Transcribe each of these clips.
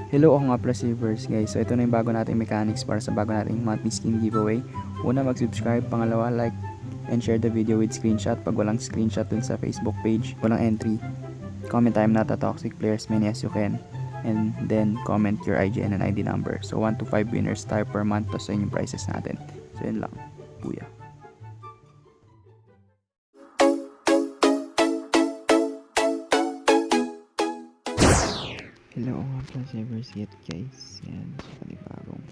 Hello, ako nga pala si Verse guys. So ito na yung bago nating mechanics para sa bago nating monthly skin giveaway. Una, mag-subscribe. Pangalawa, like and share the video with screenshot. Pag walang screenshot dun sa Facebook page, walang entry. Comment I'm not a toxic player as many as you can. And then comment your IGN and ID number. So 1 to 5 winners tayo per month to sa inyong prizes natin. So yun lang. Booyah. Hello, nga pala si Verse guys. Yan, so panibagong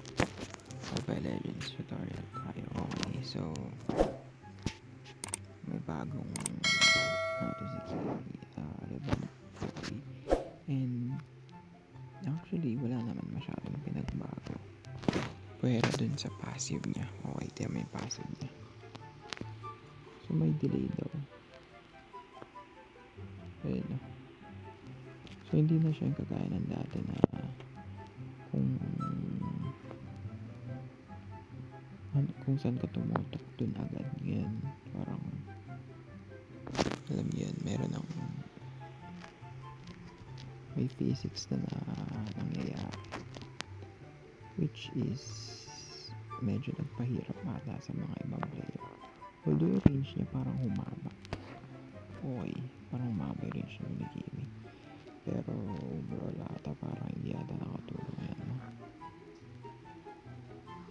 Mobile Legends tutorial tayo. Okay, so may bagong to si Kimmy, Dogie. And actually wala naman masyadong pinagbago, pero dun sa passive niya. Okay, tiyan mo yung passive niya. So may delay daw. Ayun na. So hindi na siya yung kagaya ng dati na kung saan ka tumutok dun agad. Ngayon parang alam yun, meron ng may physics na nangyayari, which is medyo nagpahirap ata sa mga ibang player. Although yung range niya parang humaba. Okay, parang humaba yung range niya ni Kimmy. Pero overall ata parang hindi ata nakatulong yan.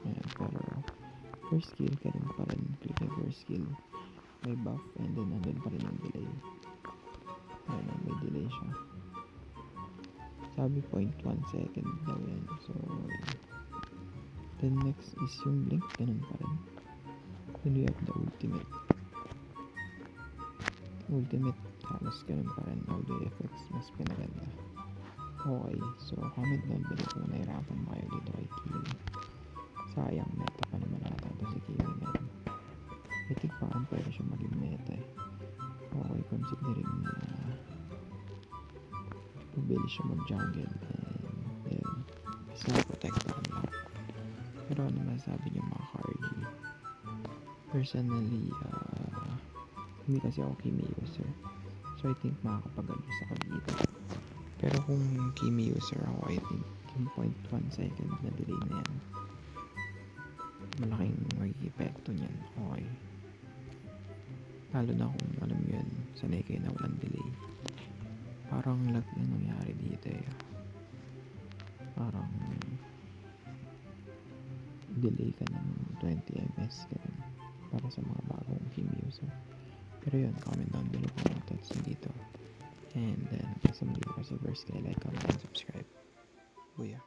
Ayan, pero first skill ka rin pa rin. Click yung first skill, may buff, and then nandun pa rin yung delay. Ayan, may delay siya. Sabi 0.1 second daw yan. So then next is yung blink, ganun pa rin. Then we have the ultimate halos ganun pa rin. All the effects mas pinaganda. Okay, so comment down below kung nahirapan ba kayo dito kay Kimmy. Sayang, meta pa naman ata ito si Kimmy ngayon. I think parang pwede siya maging meta eh. Okay, considering na mabilis siya mag-jungle and yun, mas na-protectan lang. Pero ano masabi niyo mga cardi? Personally, hindi kasi ako Kimmy user, so I think makakapag-adjust ako dito. Pero kung Kimmy user ako, I think yung 0.1 second na delay na yan, malaking magiging epekto niyan. Okay, lalo na kung alam mo yun, sanay kayo na walang delay. Parang lag na nangyari dito eh. Parang delay ka ng 20 ms ka rin para sa mga bagong Kimmy user. Pero yun, comment down below kung ano thoughts nyo dito. And then, sa muli ko sa Verse, like, comment, and subscribe. Booyah.